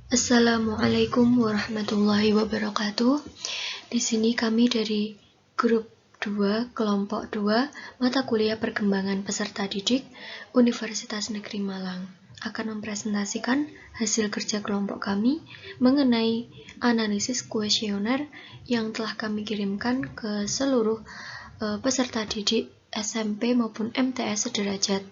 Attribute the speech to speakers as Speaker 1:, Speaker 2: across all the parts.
Speaker 1: Assalamualaikum warahmatullahi wabarakatuh. Di sini kami dari grup 2, kelompok 2, mata kuliah perkembangan peserta didik Universitas Negeri Malang akan mempresentasikan hasil kerja kelompok kami mengenai analisis kuesioner yang telah kami kirimkan ke seluruh peserta didik SMP maupun MTS sederajat.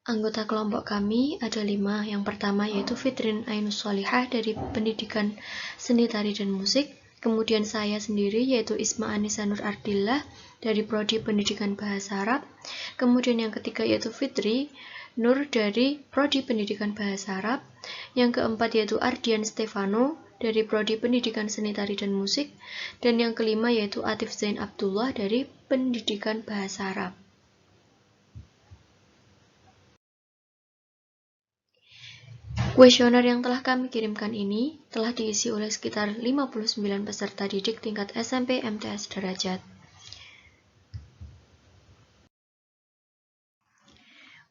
Speaker 1: Anggota kelompok kami ada 5. Yang pertama yaitu Fitrin Ainus Sholihah dari Pendidikan Seni Tari dan Musik. Kemudian saya sendiri yaitu Isma Anissa Nur Ardillah dari Prodi Pendidikan Bahasa Arab. Kemudian yang ketiga yaitu Fitri Nur dari Prodi Pendidikan Bahasa Arab. Yang keempat yaitu Ardian Stefano dari Prodi Pendidikan Seni Tari dan Musik. Dan yang kelima yaitu Atif Zain Abdullah dari Pendidikan Bahasa Arab. Kuesioner yang telah kami kirimkan ini telah diisi oleh sekitar 59 peserta didik tingkat SMP MTS derajat.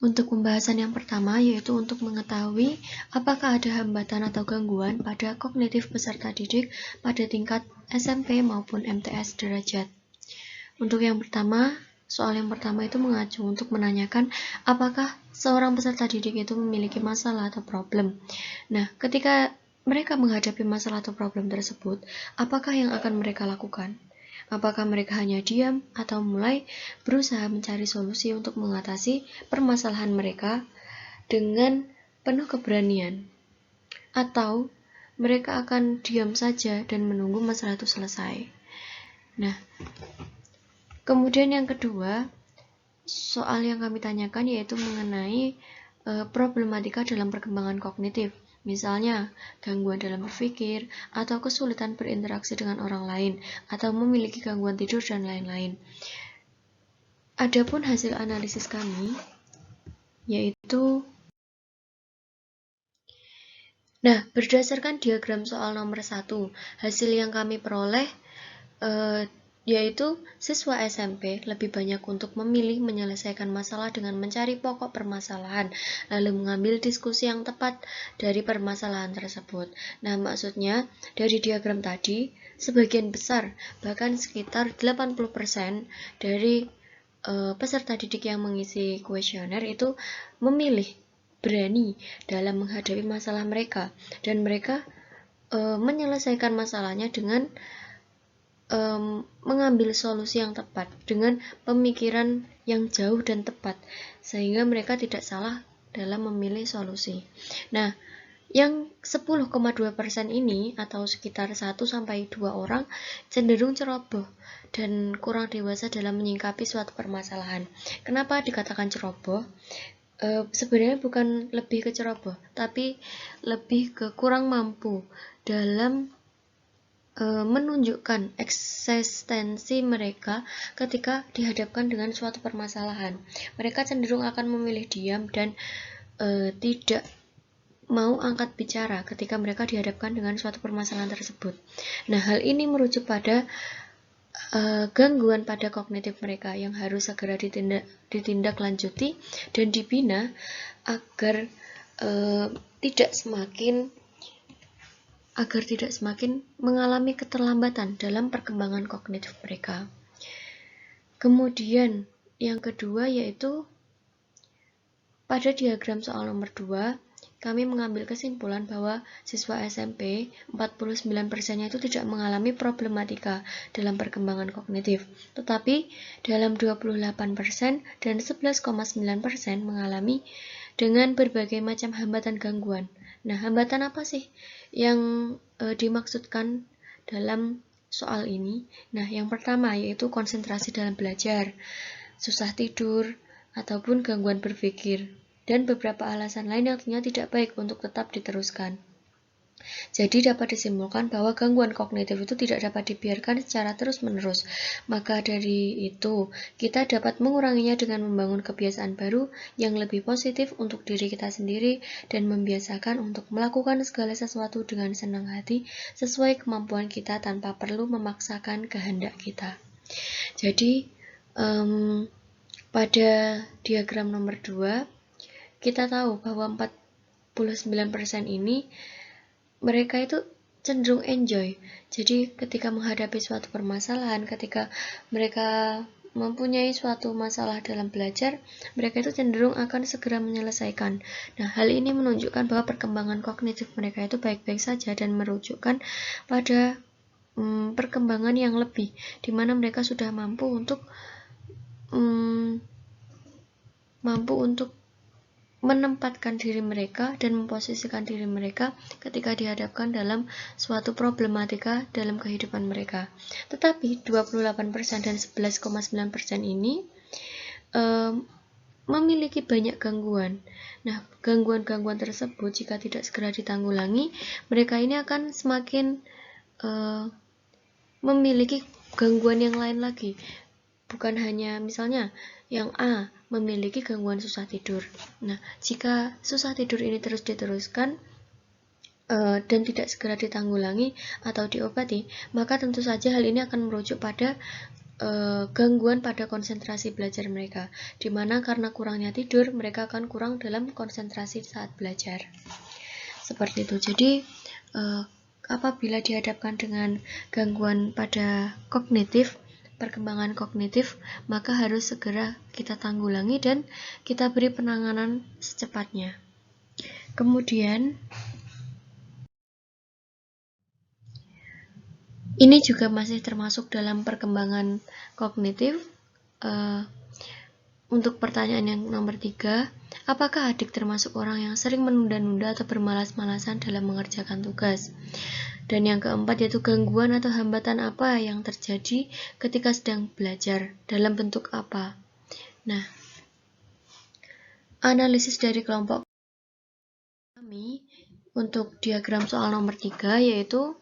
Speaker 1: Untuk pembahasan yang pertama yaitu untuk mengetahui apakah ada hambatan atau gangguan pada kognitif peserta didik pada tingkat SMP maupun MTS derajat. Untuk yang pertama, soal yang pertama itu mengacu untuk menanyakan apakah seorang peserta didik itu memiliki masalah atau problem. Nah, ketika mereka menghadapi masalah atau problem tersebut, apakah yang akan mereka lakukan? Apakah mereka hanya diam atau mulai berusaha mencari solusi untuk mengatasi permasalahan mereka dengan penuh keberanian? Atau mereka akan diam saja dan menunggu masalah itu selesai? Nah, kemudian yang kedua, soal yang kami tanyakan yaitu mengenai problematika dalam perkembangan kognitif. Misalnya, gangguan dalam berpikir, atau kesulitan berinteraksi dengan orang lain, atau memiliki gangguan tidur, dan lain-lain. Adapun hasil analisis kami, yaitu berdasarkan diagram soal nomor 1, hasil yang kami peroleh yaitu siswa SMP lebih banyak untuk memilih menyelesaikan masalah dengan mencari pokok permasalahan, lalu mengambil diskusi yang tepat dari permasalahan tersebut. Nah, maksudnya dari diagram tadi, sebagian besar, bahkan sekitar 80% dari peserta didik yang mengisi kuesioner itu memilih berani dalam menghadapi masalah mereka, dan mereka menyelesaikan masalahnya dengan mengambil solusi yang tepat dengan pemikiran yang jauh dan tepat, sehingga mereka tidak salah dalam memilih solusi. Nah, yang 10,2% ini atau sekitar 1-2 orang cenderung ceroboh dan kurang dewasa dalam menyikapi suatu permasalahan. Kenapa dikatakan ceroboh? Sebenarnya bukan lebih ke ceroboh, tapi lebih ke kurang mampu dalam menunjukkan eksistensi mereka ketika dihadapkan dengan suatu permasalahan. Mereka cenderung akan memilih diam dan tidak mau angkat bicara ketika mereka dihadapkan dengan suatu permasalahan tersebut. Nah, hal ini merujuk pada gangguan pada kognitif mereka yang harus segera ditindaklanjuti dan dibina agar tidak semakin mengalami keterlambatan dalam perkembangan kognitif mereka. Kemudian yang kedua yaitu pada diagram soal nomor 2, kami mengambil kesimpulan bahwa siswa SMP 49%-nya itu tidak mengalami problematika dalam perkembangan kognitif, tetapi dalam 28% dan 11,9% mengalami dengan berbagai macam hambatan gangguan. Nah, hambatan apa sih yang dimaksudkan dalam soal ini? Nah, yang pertama yaitu konsentrasi dalam belajar, susah tidur, ataupun gangguan berpikir, dan beberapa alasan lain yang tentunya tidak baik untuk tetap diteruskan. Jadi dapat disimpulkan bahwa gangguan kognitif itu tidak dapat dibiarkan secara terus-menerus. Maka dari itu, kita dapat menguranginya dengan membangun kebiasaan baru yang lebih positif untuk diri kita sendiri dan membiasakan untuk melakukan segala sesuatu dengan senang hati sesuai kemampuan kita tanpa perlu memaksakan kehendak kita. Jadi, pada diagram nomor 2, kita tahu bahwa 49% ini mereka itu cenderung enjoy. Jadi ketika menghadapi suatu permasalahan, ketika mereka mempunyai suatu masalah dalam belajar, mereka itu cenderung akan segera menyelesaikan. Nah, hal ini menunjukkan bahwa perkembangan kognitif mereka itu baik-baik saja dan merujukkan pada perkembangan yang lebih, di mana mereka sudah mampu untuk menempatkan diri mereka dan memposisikan diri mereka ketika dihadapkan dalam suatu problematika dalam kehidupan mereka. Tetapi 28% dan 11,9% ini memiliki banyak gangguan. Nah, gangguan-gangguan tersebut jika tidak segera ditanggulangi, mereka ini akan semakin memiliki gangguan yang lain lagi. Bukan hanya misalnya yang A memiliki gangguan susah tidur. Nah, jika susah tidur ini terus diteruskan dan tidak segera ditanggulangi atau diobati, maka tentu saja hal ini akan merujuk pada gangguan pada konsentrasi belajar mereka, di mana karena kurangnya tidur, mereka akan kurang dalam konsentrasi saat belajar. Seperti itu. Jadi, apabila dihadapkan dengan gangguan pada kognitif, perkembangan kognitif, maka harus segera kita tanggulangi dan kita beri penanganan secepatnya. Kemudian, ini juga masih termasuk dalam perkembangan kognitif. Untuk pertanyaan yang nomor 3, apakah adik termasuk orang yang sering menunda-nunda atau bermalas-malasan dalam mengerjakan tugas? Dan yang keempat yaitu gangguan atau hambatan apa yang terjadi ketika sedang belajar, dalam bentuk apa? Nah, analisis dari kelompok kami untuk diagram soal nomor 3 yaitu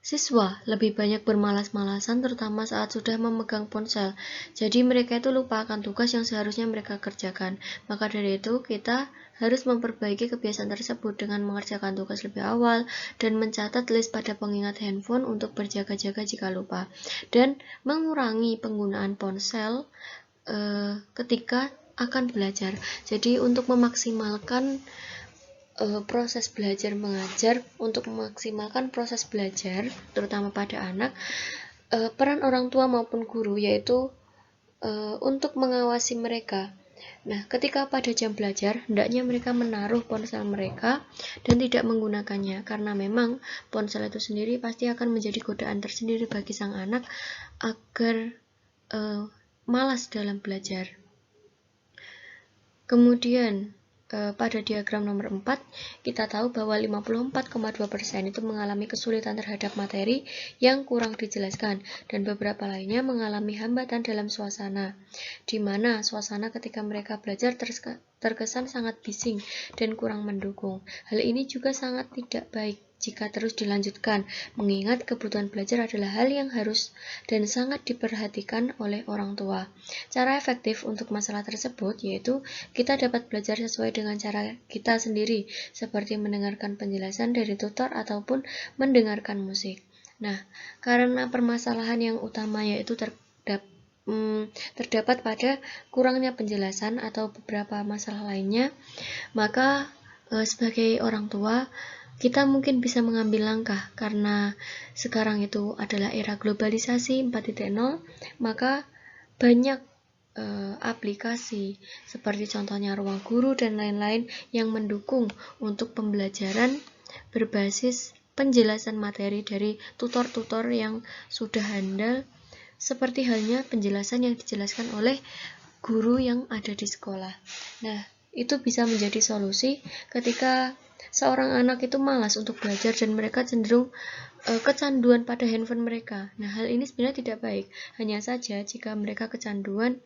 Speaker 1: siswa lebih banyak bermalas-malasan terutama saat sudah memegang ponsel. Jadi mereka itu lupa akan tugas yang seharusnya mereka kerjakan. Maka dari itu kita harus memperbaiki kebiasaan tersebut dengan mengerjakan tugas lebih awal dan mencatat list pada pengingat handphone untuk berjaga-jaga jika lupa. Dan mengurangi penggunaan ponsel ketika akan belajar. Jadi untuk memaksimalkan proses belajar mengajar, untuk memaksimalkan proses belajar terutama pada anak, peran orang tua maupun guru yaitu untuk mengawasi mereka. Nah, ketika pada jam belajar, hendaknya mereka menaruh ponsel mereka dan tidak menggunakannya, karena memang ponsel itu sendiri pasti akan menjadi godaan tersendiri bagi sang anak agar malas dalam belajar. Kemudian pada diagram nomor 4, kita tahu bahwa 54,2% itu mengalami kesulitan terhadap materi yang kurang dijelaskan, dan beberapa lainnya mengalami hambatan dalam suasana, di mana suasana ketika mereka belajar terkesan sangat bising dan kurang mendukung. Hal ini juga sangat tidak baik jika terus dilanjutkan, mengingat kebutuhan belajar adalah hal yang harus dan sangat diperhatikan oleh orang tua. Cara efektif untuk masalah tersebut yaitu kita dapat belajar sesuai dengan cara kita sendiri, seperti mendengarkan penjelasan dari tutor ataupun mendengarkan musik. Nah, karena permasalahan yang utama yaitu terdapat pada kurangnya penjelasan atau beberapa masalah lainnya, maka sebagai orang tua kita mungkin bisa mengambil langkah, karena sekarang itu adalah era globalisasi 4.0, maka banyak aplikasi seperti contohnya Ruang Guru dan lain-lain yang mendukung untuk pembelajaran berbasis penjelasan materi dari tutor-tutor yang sudah handal, seperti halnya penjelasan yang dijelaskan oleh guru yang ada di sekolah. Nah, itu bisa menjadi solusi ketika seorang anak itu malas untuk belajar dan mereka cenderung kecanduan pada handphone mereka. Nah, hal ini sebenarnya tidak baik. Hanya saja jika mereka kecanduan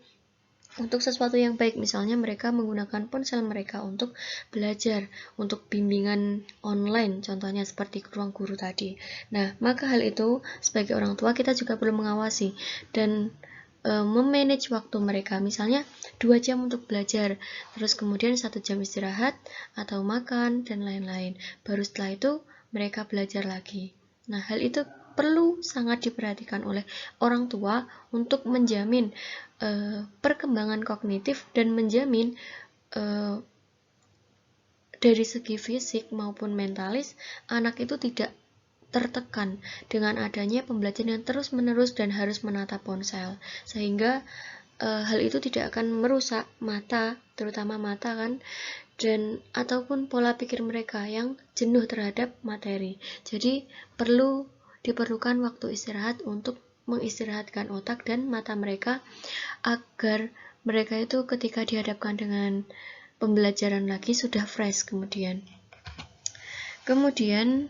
Speaker 1: untuk sesuatu yang baik, misalnya mereka menggunakan ponsel mereka untuk belajar, untuk bimbingan online, contohnya seperti Ruang Guru tadi. Nah, maka hal itu sebagai orang tua kita juga perlu mengawasi dan memanage waktu mereka, misalnya 2 jam untuk belajar, terus kemudian 1 jam istirahat atau makan dan lain-lain. Baru setelah itu mereka belajar lagi. Nah, hal itu perlu sangat diperhatikan oleh orang tua untuk menjamin perkembangan kognitif dan menjamin dari segi fisik maupun mentalis, anak itu tidak tertekan dengan adanya pembelajaran yang terus-menerus dan harus menatap ponsel, sehingga hal itu tidak akan merusak mata, terutama mata kan, dan ataupun pola pikir mereka yang jenuh terhadap materi. Jadi diperlukan waktu istirahat untuk mengistirahatkan otak dan mata mereka, agar mereka itu ketika dihadapkan dengan pembelajaran lagi sudah fresh. Kemudian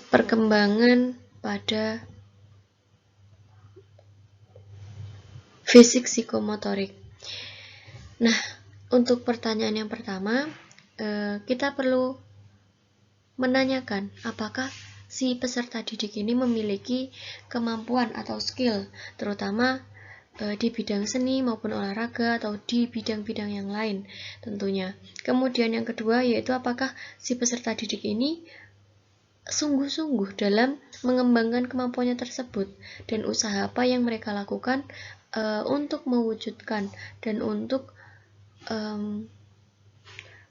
Speaker 1: perkembangan pada fisik psikomotorik. Nah, untuk pertanyaan yang pertama, kita perlu menanyakan apakah si peserta didik ini memiliki kemampuan atau skill, terutama di bidang seni maupun olahraga atau di bidang-bidang yang lain tentunya. Kemudian yang kedua yaitu apakah si peserta didik ini sungguh-sungguh dalam mengembangkan kemampuannya tersebut, dan usaha apa yang mereka lakukan untuk mewujudkan dan untuk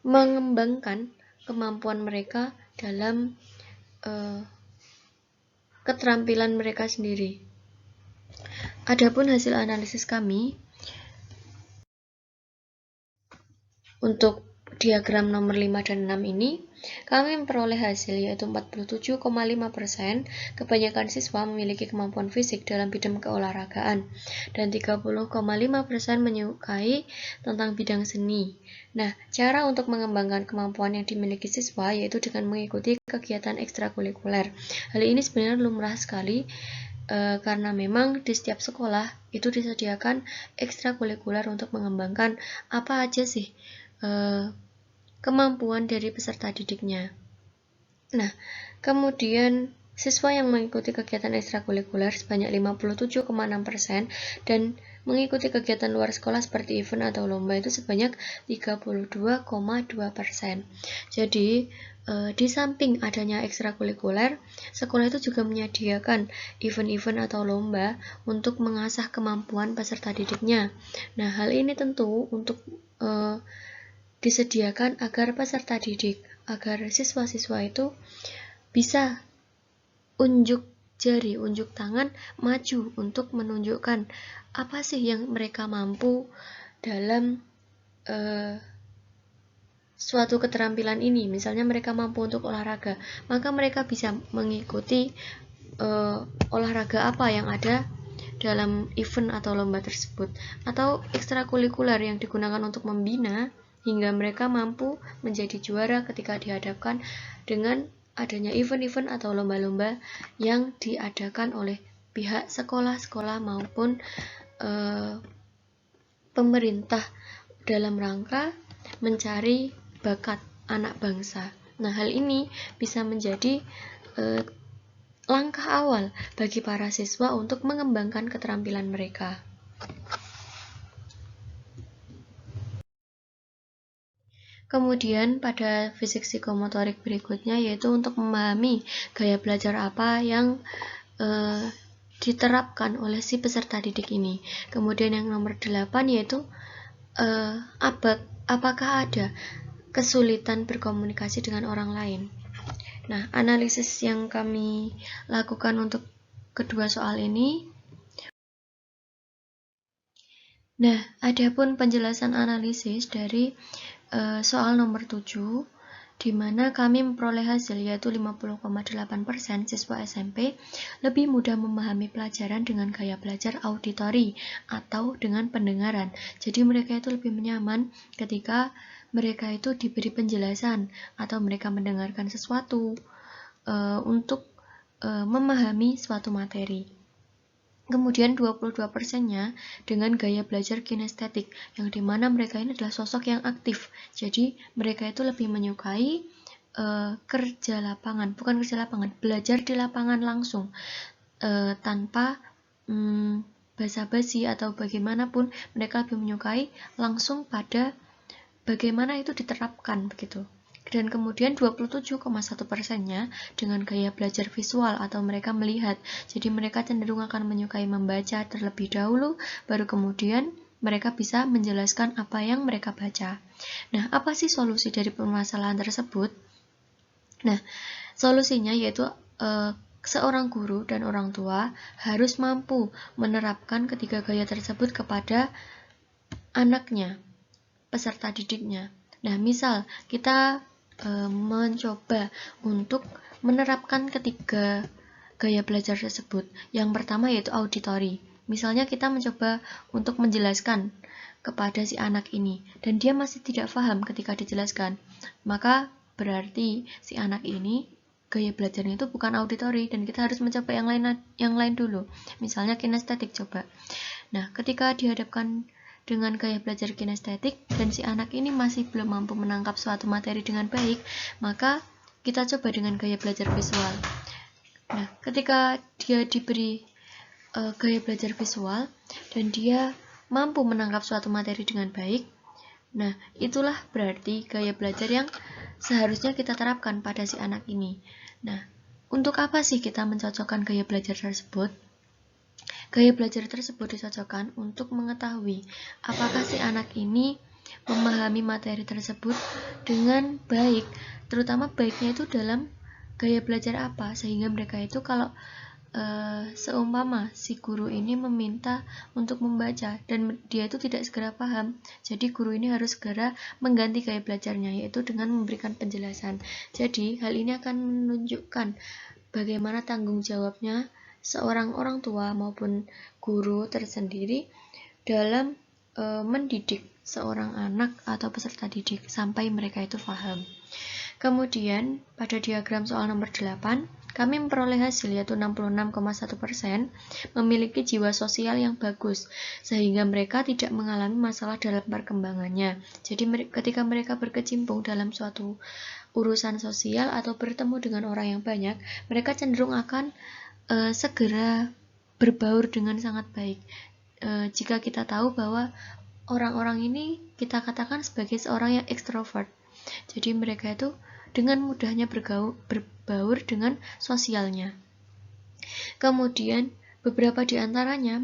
Speaker 1: mengembangkan kemampuan mereka dalam keterampilan mereka sendiri. Adapun hasil analisis kami untuk diagram nomor 5 dan 6 ini, kami memperoleh hasil yaitu 47,5%. Kebanyakan siswa memiliki kemampuan fisik dalam bidang keolahragaan dan 30,5% menyukai tentang bidang seni. Nah, cara untuk mengembangkan kemampuan yang dimiliki siswa yaitu dengan mengikuti kegiatan ekstrakurikuler. Hal ini sebenarnya lumrah sekali karena memang di setiap sekolah itu disediakan ekstrakurikuler untuk mengembangkan apa aja sih kemampuan dari peserta didiknya. Nah, kemudian siswa yang mengikuti kegiatan ekstrakurikuler sebanyak 57,6% dan mengikuti kegiatan luar sekolah seperti event atau lomba itu sebanyak 32,2%. Jadi, di samping adanya ekstrakurikuler, sekolah itu juga menyediakan event-event atau lomba untuk mengasah kemampuan peserta didiknya. Nah, hal ini tentu untuk disediakan agar peserta didik, agar siswa-siswa itu bisa unjuk jari, unjuk tangan, maju untuk menunjukkan apa sih yang mereka mampu dalam suatu keterampilan ini. Misalnya mereka mampu untuk olahraga, maka mereka bisa mengikuti olahraga apa yang ada dalam event atau lomba tersebut, atau ekstrakurikuler yang digunakan untuk membina hingga mereka mampu menjadi juara ketika dihadapkan dengan adanya event-event atau lomba-lomba yang diadakan oleh pihak sekolah-sekolah maupun pemerintah dalam rangka mencari bakat anak bangsa. Nah, hal ini bisa menjadi langkah awal bagi para siswa untuk mengembangkan keterampilan mereka. Kemudian pada fisik psikomotorik berikutnya yaitu untuk memahami gaya belajar apa yang diterapkan oleh si peserta didik ini. Kemudian yang nomor 8 yaitu apakah ada kesulitan berkomunikasi dengan orang lain. Nah, analisis yang kami lakukan untuk kedua soal ini. Nah, adapun penjelasan analisis dari soal nomor 7, di mana kami memperoleh hasil yaitu 50,8% siswa SMP lebih mudah memahami pelajaran dengan gaya belajar auditori atau dengan pendengaran. Jadi mereka itu lebih nyaman ketika mereka itu diberi penjelasan atau mereka mendengarkan sesuatu untuk memahami suatu materi. Kemudian 22%-nya dengan gaya belajar kinestetik, yang dimana mereka ini adalah sosok yang aktif. Jadi mereka itu lebih menyukai belajar di lapangan langsung, tanpa basa-basi atau bagaimanapun. Mereka lebih menyukai langsung pada bagaimana itu diterapkan begitu. Dan kemudian 27,1%-nya dengan gaya belajar visual atau mereka melihat. Jadi mereka cenderung akan menyukai membaca terlebih dahulu, baru kemudian mereka bisa menjelaskan apa yang mereka baca. Nah, apa sih solusi dari permasalahan tersebut? Nah, solusinya yaitu seorang guru dan orang tua harus mampu menerapkan ketiga gaya tersebut kepada anaknya, peserta didiknya. Nah, misal kita mencoba untuk menerapkan ketiga gaya belajar tersebut. Yang pertama yaitu auditori. Misalnya kita mencoba untuk menjelaskan kepada si anak ini dan dia masih tidak paham ketika dijelaskan, maka berarti si anak ini gaya belajarnya itu bukan auditori dan kita harus mencoba yang lain dulu. Misalnya kinestetik coba. Nah, ketika dihadapkan dengan gaya belajar kinestetik dan si anak ini masih belum mampu menangkap suatu materi dengan baik, maka kita coba dengan gaya belajar visual. Nah, ketika dia diberi gaya belajar visual dan dia mampu menangkap suatu materi dengan baik, nah itulah berarti gaya belajar yang seharusnya kita terapkan pada si anak ini. Nah, untuk apa sih kita mencocokkan gaya belajar tersebut? Gaya belajar tersebut dicocokkan untuk mengetahui apakah si anak ini memahami materi tersebut dengan baik, terutama baiknya itu dalam gaya belajar apa, sehingga mereka itu kalau seumpama si guru ini meminta untuk membaca dan dia itu tidak segera paham, jadi guru ini harus segera mengganti gaya belajarnya, yaitu dengan memberikan penjelasan. Jadi hal ini akan menunjukkan bagaimana tanggung jawabnya seorang orang tua maupun guru tersendiri dalam mendidik seorang anak atau peserta didik sampai mereka itu paham. Kemudian pada diagram soal nomor 8, kami memperoleh hasil yaitu 66,1% memiliki jiwa sosial yang bagus, sehingga mereka tidak mengalami masalah dalam perkembangannya. Jadi ketika mereka berkecimpung dalam suatu urusan sosial atau bertemu dengan orang yang banyak, mereka cenderung akan segera berbaur dengan sangat baik. Jika kita tahu bahwa orang-orang ini kita katakan sebagai seorang yang ekstrovert, jadi mereka itu dengan mudahnya berbaur dengan sosialnya. Kemudian beberapa di antaranya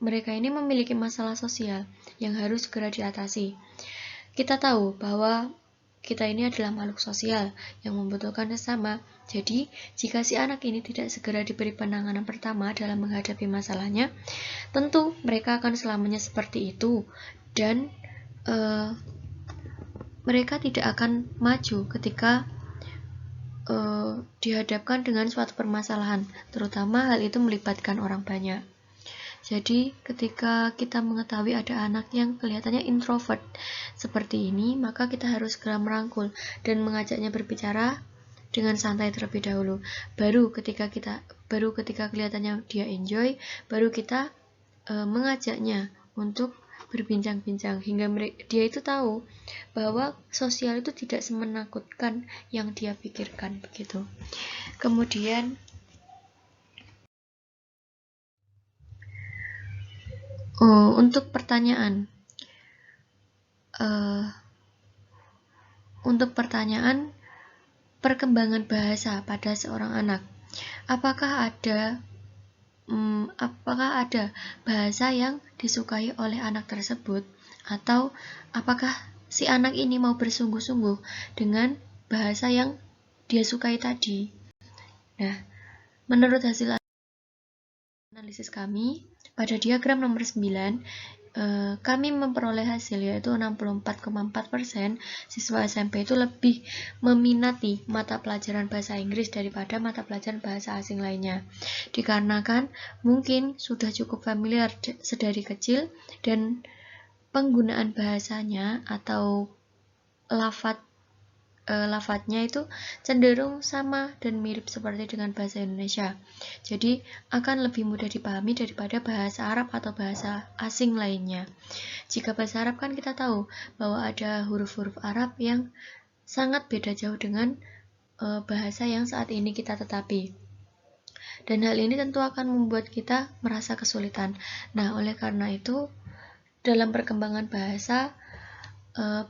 Speaker 1: mereka ini memiliki masalah sosial yang harus segera diatasi. Kita tahu bahwa kita ini adalah makhluk sosial yang membutuhkan sesama. Jadi, jika si anak ini tidak segera diberi penanganan pertama dalam menghadapi masalahnya, tentu mereka akan selamanya seperti itu dan mereka tidak akan maju ketika dihadapkan dengan suatu permasalahan, terutama hal itu melibatkan orang banyak. Jadi ketika kita mengetahui ada anak yang kelihatannya introvert seperti ini, maka kita harus segera merangkul dan mengajaknya berbicara dengan santai terlebih dahulu. Baru ketika kelihatannya dia enjoy, baru kita mengajaknya untuk berbincang-bincang hingga dia itu tahu bahwa sosial itu tidak semenakutkan yang dia pikirkan begitu. Kemudian untuk pertanyaan perkembangan bahasa pada seorang anak, apakah ada bahasa yang disukai oleh anak tersebut, atau apakah si anak ini mau bersungguh-sungguh dengan bahasa yang dia sukai tadi. Nah, menurut hasil analisis kami pada diagram nomor 9, kami memperoleh hasil yaitu 64,4% siswa SMP itu lebih meminati mata pelajaran bahasa Inggris daripada mata pelajaran bahasa asing lainnya, dikarenakan mungkin sudah cukup familiar sedari kecil dan penggunaan bahasanya atau lafadznya itu cenderung sama dan mirip seperti dengan bahasa Indonesia. Jadi akan lebih mudah dipahami daripada bahasa Arab atau bahasa asing lainnya. Jika bahasa Arab kan kita tahu bahwa ada huruf-huruf Arab yang sangat beda jauh dengan bahasa yang saat ini kita tetapi. Dan hal ini tentu akan membuat kita merasa kesulitan. Nah, oleh karena itu dalam perkembangan bahasa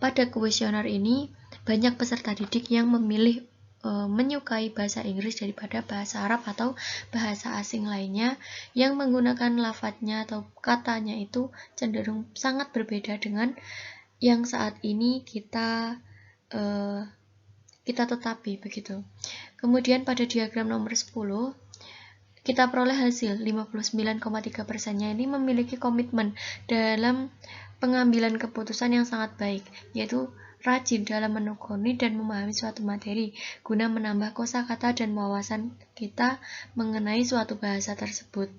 Speaker 1: pada kuesioner ini banyak peserta didik yang memilih menyukai bahasa Inggris daripada bahasa Arab atau bahasa asing lainnya yang menggunakan lafadznya atau katanya itu cenderung sangat berbeda dengan yang saat ini kita tetapi begitu. Kemudian pada diagram nomor 10 kita peroleh hasil 59,3%-nya ini memiliki komitmen dalam pengambilan keputusan yang sangat baik, yaitu rajin dalam menekuni dan memahami suatu materi guna menambah kosakata dan wawasan kita mengenai suatu bahasa tersebut.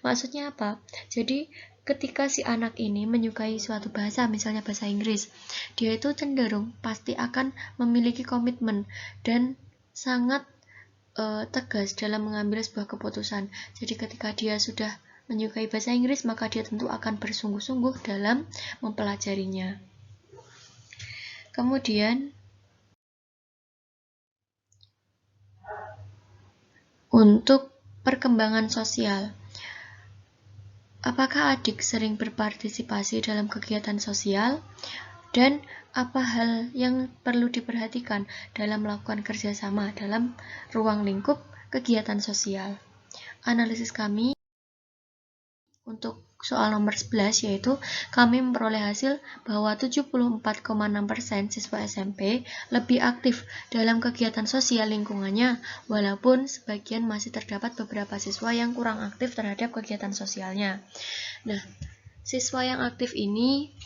Speaker 1: Maksudnya apa? Jadi ketika si anak ini menyukai suatu bahasa, misalnya bahasa Inggris, dia itu cenderung pasti akan memiliki komitmen dan sangat tegas dalam mengambil sebuah keputusan. Jadi ketika dia sudah menyukai bahasa Inggris, maka dia tentu akan bersungguh-sungguh dalam mempelajarinya. Kemudian untuk perkembangan sosial, apakah adik sering berpartisipasi dalam kegiatan sosial? Dan apa hal yang perlu diperhatikan dalam melakukan kerjasama dalam ruang lingkup kegiatan sosial? Analisis kami untuk soal nomor 11 yaitu kami memperoleh hasil bahwa 74,6% siswa SMP lebih aktif dalam kegiatan sosial lingkungannya, walaupun sebagian masih terdapat beberapa siswa yang kurang aktif terhadap kegiatan sosialnya. Nah, siswa yang aktif ini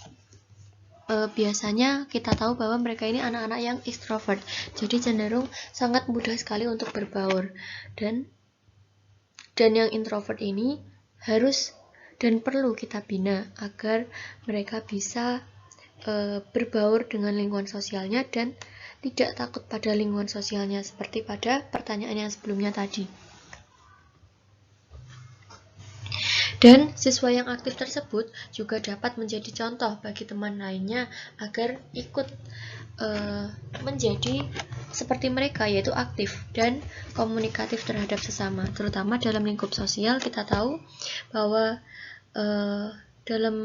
Speaker 1: biasanya kita tahu bahwa mereka ini anak-anak yang ekstrovert, jadi cenderung sangat mudah sekali untuk berbaur, dan yang introvert ini harus dan perlu kita bina agar mereka bisa berbaur dengan lingkungan sosialnya dan tidak takut pada lingkungan sosialnya seperti pada pertanyaan yang sebelumnya tadi. Dan siswa yang aktif tersebut juga dapat menjadi contoh bagi teman lainnya agar ikut menjadi seperti mereka, yaitu aktif dan komunikatif terhadap sesama. Terutama dalam lingkup sosial, kita tahu bahwa dalam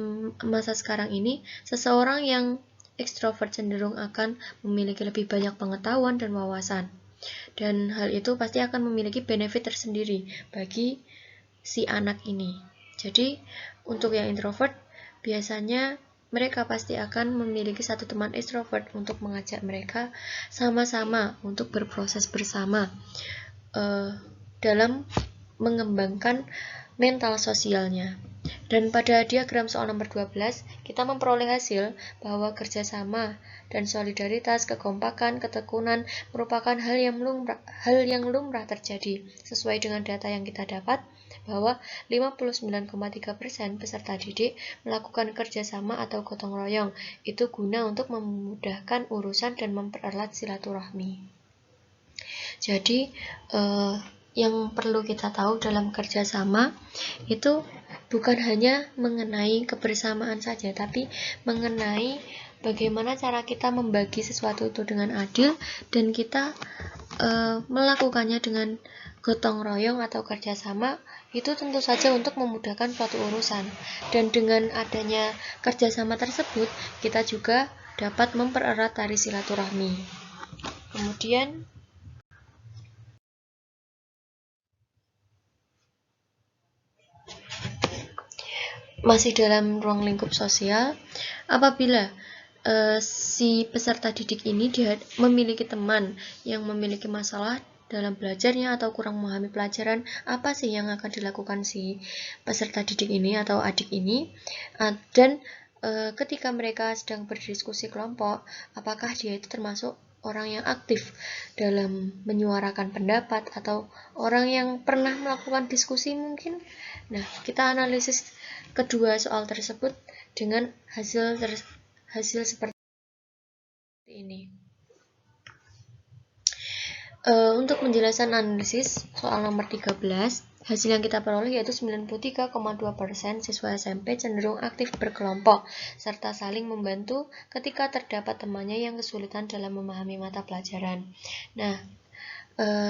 Speaker 1: masa sekarang ini, seseorang yang ekstrovert cenderung akan memiliki lebih banyak pengetahuan dan wawasan. Dan hal itu pasti akan memiliki benefit tersendiri bagi si anak ini. Jadi, untuk yang introvert, biasanya mereka pasti akan memiliki satu teman ekstrovert untuk mengajak mereka sama-sama untuk berproses bersama dalam mengembangkan mental sosialnya. Dan pada diagram soal nomor 12, kita memperoleh hasil bahwa kerjasama dan solidaritas, kekompakan, ketekunan merupakan hal yang lumrah terjadi. Sesuai dengan data yang kita dapat, bahwa 59,3% peserta didik melakukan kerjasama atau gotong royong, itu guna untuk memudahkan urusan dan mempererat silaturahmi. Jadi, yang perlu kita tahu dalam kerjasama itu bukan hanya mengenai kebersamaan saja, tapi mengenai bagaimana cara kita membagi sesuatu itu dengan adil dan kita melakukannya dengan gotong royong atau kerjasama, itu tentu saja untuk memudahkan suatu urusan. Dan dengan adanya kerjasama tersebut, kita juga dapat mempererat tali silaturahmi. Kemudian masih dalam ruang lingkup sosial, apabila si peserta didik ini dia memiliki teman yang memiliki masalah dalam belajarnya atau kurang memahami pelajaran, apa sih yang akan dilakukan si peserta didik ini atau adik ini? Dan ketika mereka sedang berdiskusi kelompok, apakah dia itu termasuk orang yang aktif dalam menyuarakan pendapat atau orang yang pernah melakukan diskusi mungkin? Nah, kita analisis kedua soal tersebut dengan hasil seperti ini. Untuk menjelaskan analisis soal nomor 13, hasil yang kita peroleh yaitu 93,2% siswa SMP cenderung aktif berkelompok serta saling membantu ketika terdapat temannya yang kesulitan dalam memahami mata pelajaran. Nah,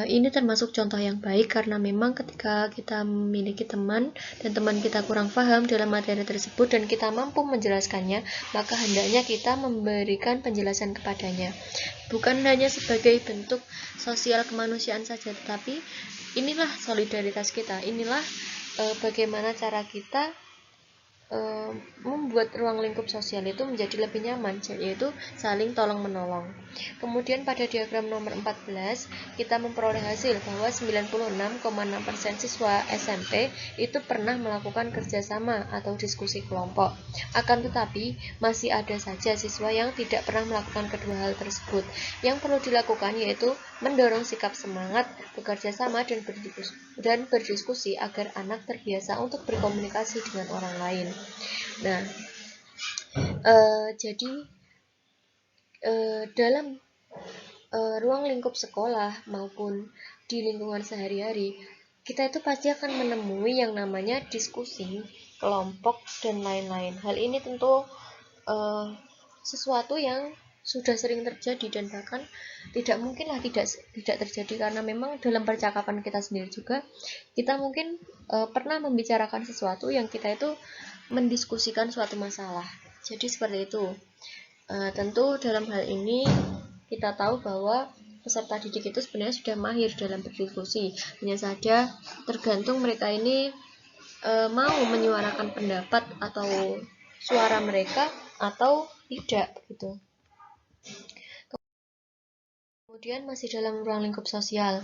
Speaker 1: Ini termasuk contoh yang baik karena memang ketika kita memiliki teman dan teman kita kurang paham dalam materi tersebut dan kita mampu menjelaskannya, maka hendaknya kita memberikan penjelasan kepadanya. Bukan hanya sebagai bentuk sosial kemanusiaan saja, tetapi inilah solidaritas kita, inilah bagaimana cara kita membuat ruang lingkup sosial itu menjadi lebih nyaman, yaitu saling tolong-menolong. Kemudian pada diagram nomor 14, kita memperoleh hasil bahwa 96,6% siswa SMP itu pernah melakukan kerjasama atau diskusi kelompok. Akan tetapi, masih ada saja siswa yang tidak pernah melakukan kedua hal tersebut. Yang perlu dilakukan yaitu mendorong sikap semangat, bekerja sama, dan berdiskusi agar anak terbiasa untuk berkomunikasi dengan orang lain. Nah, jadi dalam ruang lingkup sekolah maupun di lingkungan sehari-hari, kita itu pasti akan menemui yang namanya diskusi, kelompok, dan lain-lain. Hal ini tentu sesuatu yang sudah sering terjadi dan bahkan tidak mungkinlah tidak terjadi karena memang dalam percakapan kita sendiri juga kita mungkin pernah membicarakan sesuatu yang kita itu mendiskusikan suatu masalah. Jadi seperti itu. Tentu dalam hal ini kita tahu bahwa peserta didik itu sebenarnya sudah mahir dalam berdiskusi. Hanya saja tergantung mereka ini mau menyuarakan pendapat atau suara mereka atau tidak gitu. Kemudian masih dalam ruang lingkup sosial.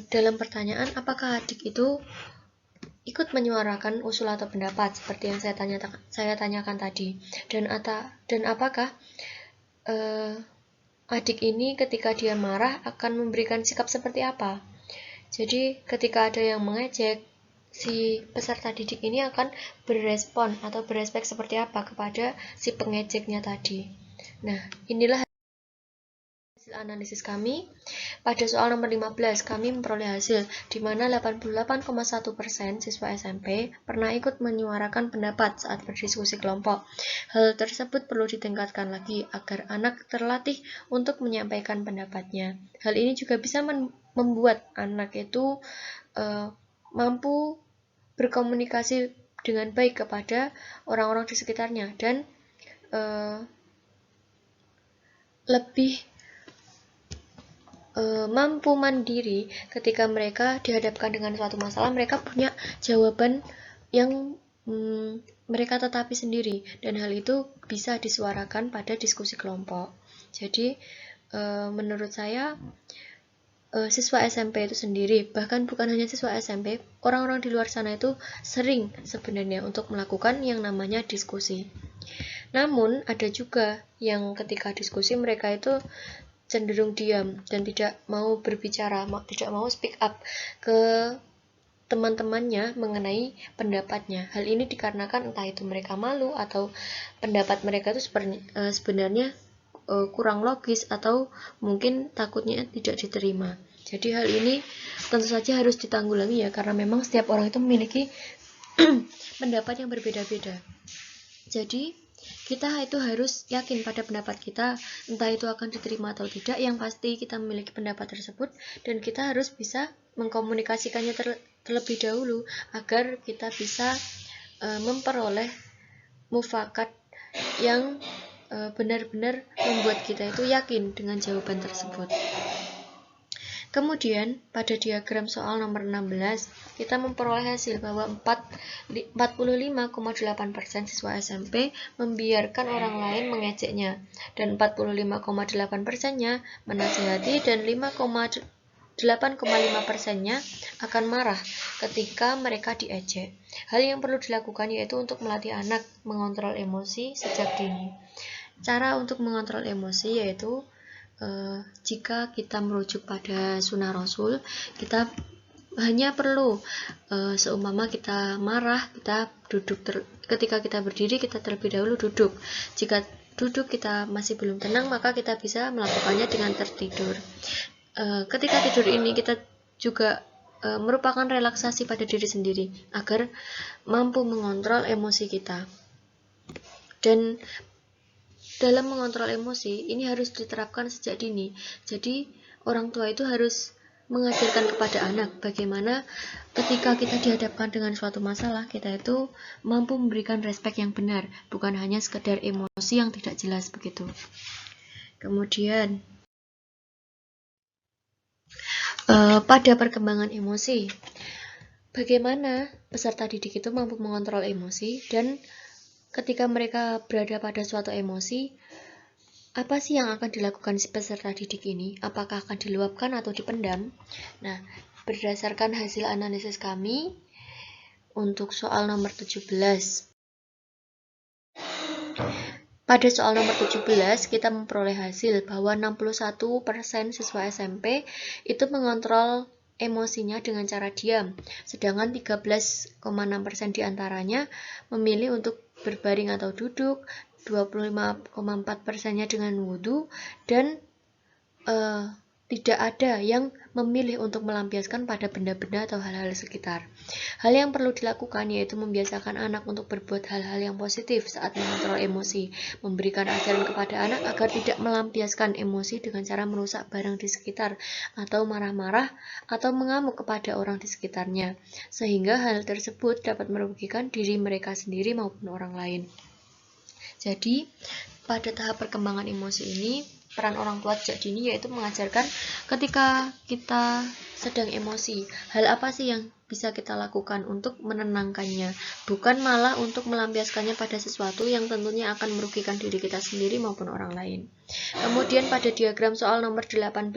Speaker 1: Dalam pertanyaan apakah adik itu ikut menyuarakan usul atau pendapat seperti yang saya tanyakan tadi, dan apakah adik ini ketika dia marah akan memberikan sikap seperti apa. Jadi ketika ada yang mengejek, si peserta didik ini akan berespon atau berespek seperti apa kepada si pengejeknya tadi. Nah, inilah hasil analisis kami. Pada soal nomor 15, kami memperoleh hasil di mana 88,1% siswa SMP pernah ikut menyuarakan pendapat saat berdiskusi kelompok. Hal tersebut perlu ditingkatkan lagi agar anak terlatih untuk menyampaikan pendapatnya. Hal ini juga bisa membuat anak itu mampu berkomunikasi dengan baik kepada orang-orang di sekitarnya dan lebih mampu mandiri ketika mereka dihadapkan dengan suatu masalah. Mereka punya jawaban yang mereka tetapi sendiri dan hal itu bisa disuarakan pada diskusi kelompok. Jadi menurut saya siswa SMP itu sendiri, bahkan bukan hanya siswa SMP, orang-orang di luar sana itu sering sebenarnya untuk melakukan yang namanya diskusi. Namun ada juga yang ketika diskusi mereka itu cenderung diam dan tidak mau berbicara, tidak mau speak up ke teman-temannya mengenai pendapatnya. Hal ini dikarenakan entah itu mereka malu atau pendapat mereka itu sebenarnya kurang logis atau mungkin takutnya tidak diterima. Jadi hal ini tentu saja harus ditanggulangi ya, karena memang setiap orang itu memiliki pendapat yang berbeda-beda. Jadi kita itu harus yakin pada pendapat kita, entah itu akan diterima atau tidak, yang pasti kita memiliki pendapat tersebut dan kita harus bisa mengkomunikasikannya terlebih dahulu agar kita bisa memperoleh mufakat yang benar-benar membuat kita itu yakin dengan jawaban tersebut. Kemudian pada diagram soal nomor 16, kita memperoleh hasil bahwa 45,8% siswa SMP membiarkan orang lain mengejeknya, dan 45,8%-nya menasihati, dan 8,5%-nya akan marah ketika mereka diejek. Hal yang perlu dilakukan yaitu untuk melatih anak mengontrol emosi sejak dini. Cara untuk mengontrol emosi yaitu jika kita merujuk pada sunnah Rasul, kita hanya perlu seumpama kita marah, kita duduk ketika kita berdiri, kita terlebih dahulu duduk. Jika duduk kita masih belum tenang, maka kita bisa melakukannya dengan tertidur. Ketika tidur ini kita juga merupakan relaksasi pada diri sendiri agar mampu mengontrol emosi kita. Dan dalam mengontrol emosi ini harus diterapkan sejak dini. Jadi orang tua itu harus mengajarkan kepada anak bagaimana ketika kita dihadapkan dengan suatu masalah, kita itu mampu memberikan respek yang benar, bukan hanya sekedar emosi yang tidak jelas begitu. Kemudian pada perkembangan emosi, bagaimana peserta didik itu mampu mengontrol emosi, dan ketika mereka berada pada suatu emosi, apa sih yang akan dilakukan si peserta didik ini? Apakah akan diluapkan atau dipendam? Nah, berdasarkan hasil analisis kami untuk soal nomor 17. Pada soal nomor 17, kita memperoleh hasil bahwa 61% siswa SMP itu mengontrol emosinya dengan cara diam, sedangkan 13,6% diantaranya memilih untuk berbaring atau duduk, 25,4%-nya dengan wudhu, dan tidak ada yang memilih untuk melampiaskan pada benda-benda atau hal-hal sekitar. Hal yang perlu dilakukan yaitu membiasakan anak untuk berbuat hal-hal yang positif saat mengontrol emosi, memberikan ajaran kepada anak agar tidak melampiaskan emosi dengan cara merusak barang di sekitar, atau marah-marah atau mengamuk kepada orang di sekitarnya, sehingga hal tersebut dapat merugikan diri mereka sendiri maupun orang lain. Jadi, pada tahap perkembangan emosi ini, peran orang tua sejak dini yaitu mengajarkan ketika kita sedang emosi, hal apa sih yang bisa kita lakukan untuk menenangkannya, bukan malah untuk melampiaskannya pada sesuatu yang tentunya akan merugikan diri kita sendiri maupun orang lain. Kemudian pada diagram soal nomor 18,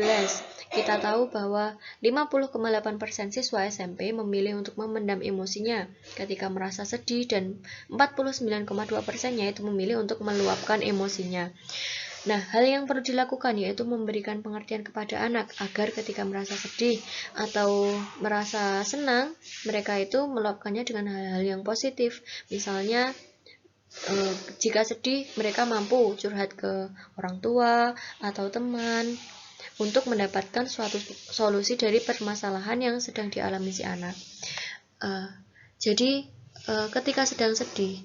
Speaker 1: kita tahu bahwa 50,8% siswa SMP memilih untuk memendam emosinya ketika merasa sedih, dan 49,2%-nya itu memilih untuk meluapkan emosinya. Nah, hal yang perlu dilakukan yaitu memberikan pengertian kepada anak agar ketika merasa sedih atau merasa senang, mereka itu meluapkannya dengan hal-hal yang positif. Misalnya, jika sedih, mereka mampu curhat ke orang tua atau teman untuk mendapatkan suatu solusi dari permasalahan yang sedang dialami si anak. Jadi, ketika sedang sedih,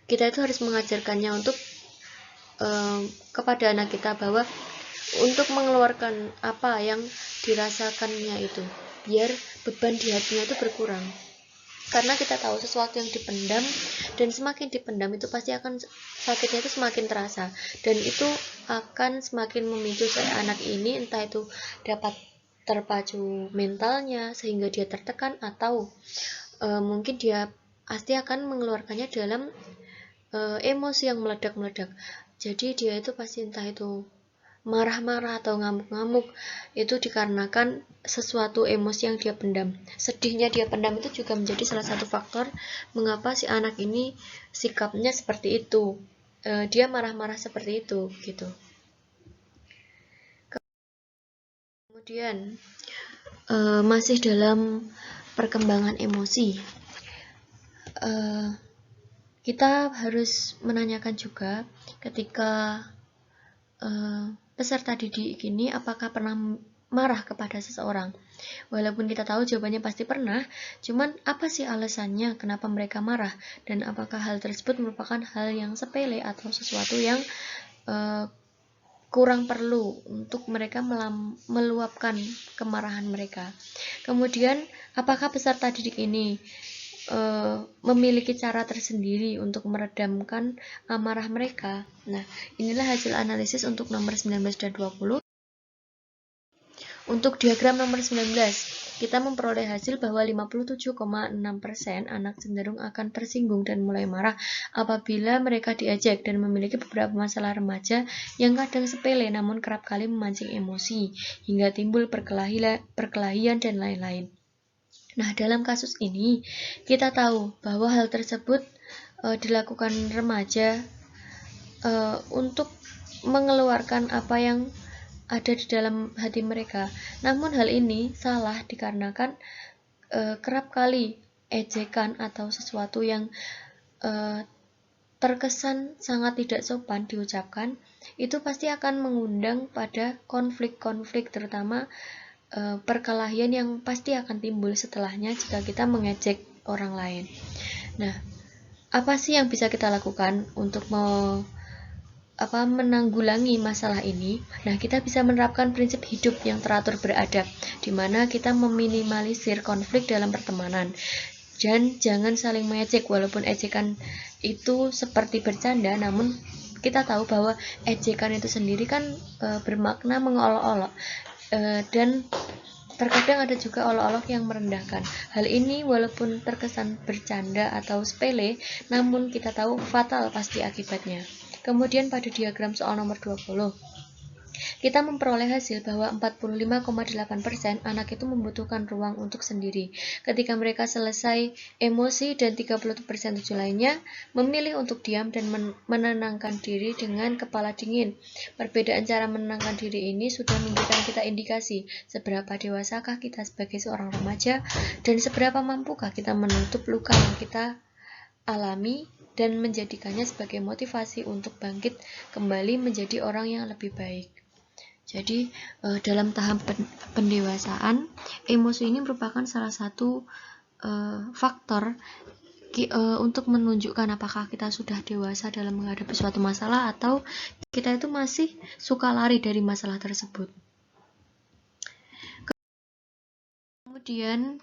Speaker 1: kita itu harus mengajarkannya untuk kepada anak kita bahwa untuk mengeluarkan apa yang dirasakannya itu, biar beban di hatinya itu berkurang. Karena kita tahu sesuatu yang dipendam, dan semakin dipendam itu pasti akan sakitnya itu semakin terasa, dan itu akan semakin memicu si anak ini entah itu dapat terpacu mentalnya sehingga dia tertekan, atau mungkin dia pasti akan mengeluarkannya dalam emosi yang meledak-meledak. Jadi dia itu pasti entah itu marah-marah atau ngamuk-ngamuk, itu dikarenakan sesuatu emosi yang dia pendam. Sedihnya dia pendam itu juga menjadi salah satu faktor mengapa si anak ini sikapnya seperti itu, dia marah-marah seperti itu gitu. Kemudian masih dalam perkembangan emosi, kita harus menanyakan juga ketika peserta didik ini apakah pernah marah kepada seseorang. Walaupun kita tahu jawabannya pasti pernah, cuman apa sih alasannya kenapa mereka marah, dan apakah hal tersebut merupakan hal yang sepele atau sesuatu yang kurang perlu untuk mereka meluapkan kemarahan mereka. Kemudian, apakah peserta didik ini memiliki cara tersendiri untuk meredamkan amarah mereka? Nah, inilah hasil analisis untuk nomor 19 dan 20. Untuk diagram nomor 19, kita memperoleh hasil bahwa 57,6% anak cenderung akan tersinggung dan mulai marah apabila mereka diajak, dan memiliki beberapa masalah remaja yang kadang sepele namun kerap kali memancing emosi hingga timbul perkelahian dan lain-lain. Nah, dalam kasus ini kita tahu bahwa hal tersebut dilakukan remaja untuk mengeluarkan apa yang ada di dalam hati mereka. Namun hal ini salah dikarenakan kerap kali ejekan atau sesuatu yang terkesan sangat tidak sopan diucapkan, itu pasti akan mengundang pada konflik-konflik, terutama perkelahian yang pasti akan timbul setelahnya jika kita mengejek orang lain. Nah, apa sih yang bisa kita lakukan untuk menanggulangi masalah ini, nah kita bisa menerapkan prinsip hidup yang teratur beradab, di mana kita meminimalisir konflik dalam pertemanan. Dan jangan saling mengejek, walaupun ejekan itu seperti bercanda, namun kita tahu bahwa ejekan itu sendiri kan bermakna mengolok-olok, dan terkadang ada juga olok-olok yang merendahkan. Hal ini walaupun terkesan bercanda atau sepele, namun kita tahu fatal pasti akibatnya. Kemudian pada diagram soal nomor 20, kita memperoleh hasil bahwa 45,8% anak itu membutuhkan ruang untuk sendiri. Ketika mereka selesai emosi dan 37% lainnya memilih untuk diam dan menenangkan diri dengan kepala dingin. Perbedaan cara menenangkan diri ini sudah memberikan kita indikasi seberapa dewasakah kita sebagai seorang remaja dan seberapa mampukah kita menutup luka yang kita alami dan menjadikannya sebagai motivasi untuk bangkit kembali menjadi orang yang lebih baik. Jadi dalam tahap pendewasaan, emosi ini merupakan salah satu faktor untuk menunjukkan apakah kita sudah dewasa dalam menghadapi suatu masalah atau kita itu masih suka lari dari masalah tersebut. Kemudian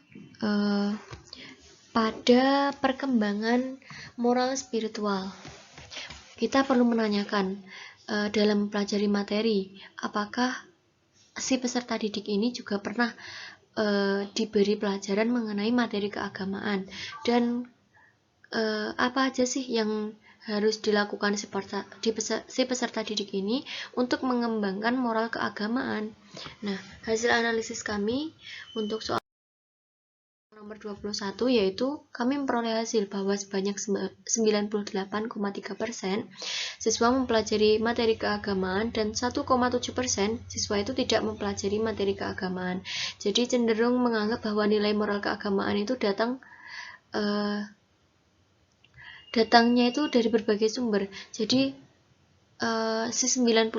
Speaker 1: pada perkembangan moral spiritual, kita perlu menanyakan dalam mempelajari materi, apakah si peserta didik ini juga pernah diberi pelajaran mengenai materi keagamaan, dan apa aja sih yang harus dilakukan si peserta didik ini untuk mengembangkan moral keagamaan. Nah, hasil analisis kami untuk soal nomor 21 yaitu kami memperoleh hasil bahwa sebanyak 98,3% siswa mempelajari materi keagamaan dan 1,7% siswa itu tidak mempelajari materi keagamaan. Jadi cenderung menganggap bahwa nilai moral keagamaan itu datangnya itu dari berbagai sumber. Jadi si 90,3%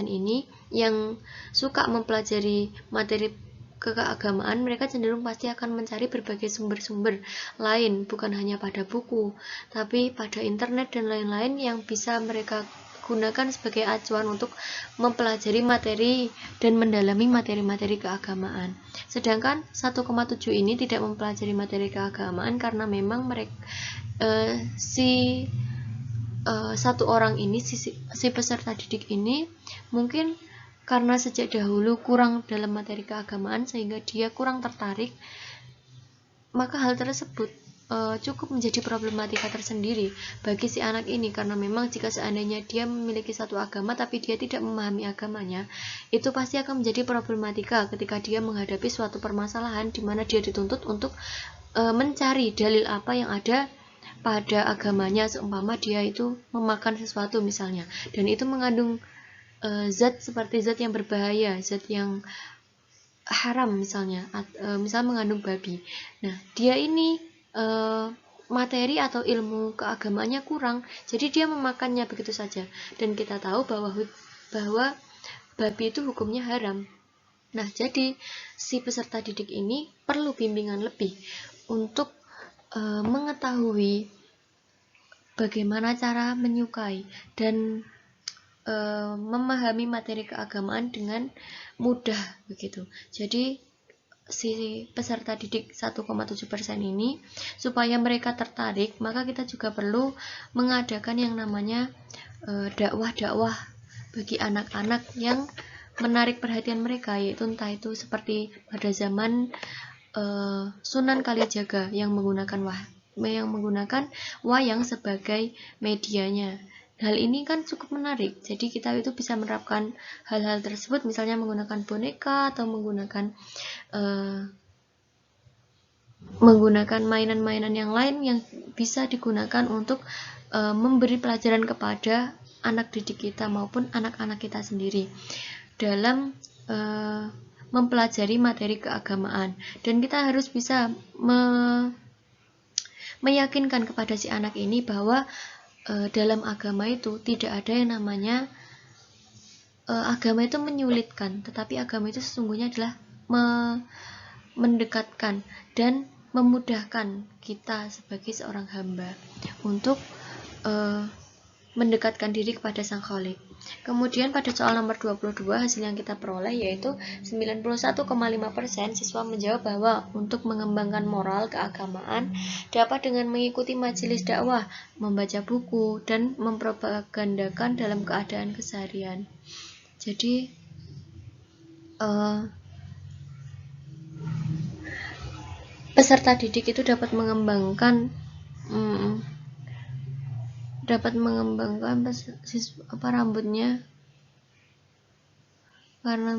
Speaker 1: ini yang suka mempelajari materi keagamaan, mereka cenderung pasti akan mencari berbagai sumber-sumber lain, bukan hanya pada buku, tapi pada internet dan lain-lain yang bisa mereka gunakan sebagai acuan untuk mempelajari materi dan mendalami materi-materi keagamaan. Sedangkan 1,7 ini tidak mempelajari materi keagamaan karena memang mereka satu orang ini, si peserta didik ini mungkin karena sejak dahulu kurang dalam materi keagamaan sehingga dia kurang tertarik, maka hal tersebut cukup menjadi problematika tersendiri bagi si anak ini, karena memang jika seandainya dia memiliki satu agama tapi dia tidak memahami agamanya, itu pasti akan menjadi problematika ketika dia menghadapi suatu permasalahan di mana dia dituntut untuk mencari dalil apa yang ada pada agamanya, seumpama dia itu memakan sesuatu misalnya, dan itu mengandung zat seperti zat yang berbahaya, zat yang haram misalnya, misal mengandung babi. Nah, dia ini materi atau ilmu keagamaannya kurang, jadi dia memakannya begitu saja. Dan kita tahu bahwa babi itu hukumnya haram. Nah, jadi si peserta didik ini perlu bimbingan lebih untuk mengetahui bagaimana cara menyukai dan memahami materi keagamaan dengan mudah begitu. Jadi si peserta didik 1,7% ini, supaya mereka tertarik, maka kita juga perlu mengadakan yang namanya dakwah-dakwah bagi anak-anak yang menarik perhatian mereka, yaitu entah itu seperti pada zaman Sunan Kalijaga yang menggunakan wayang sebagai medianya. Hal ini kan cukup menarik, jadi kita itu bisa menerapkan hal-hal tersebut, misalnya menggunakan boneka atau menggunakan mainan-mainan yang lain yang bisa digunakan untuk memberi pelajaran kepada anak didik kita maupun anak-anak kita sendiri dalam mempelajari materi keagamaan. Dan kita harus bisa meyakinkan kepada si anak ini bahwa dalam agama itu tidak ada yang namanya agama itu menyulitkan, tetapi agama itu sesungguhnya adalah mendekatkan dan memudahkan kita sebagai seorang hamba untuk mendekatkan diri kepada Sang Khalik. Kemudian pada soal nomor 22 hasil yang kita peroleh yaitu 91,5% siswa menjawab bahwa untuk mengembangkan moral keagamaan dapat dengan mengikuti majelis dakwah, membaca buku, dan mempropagandakan dalam keadaan keseharian. Jadi peserta didik itu dapat mengembangkan rambutnya karena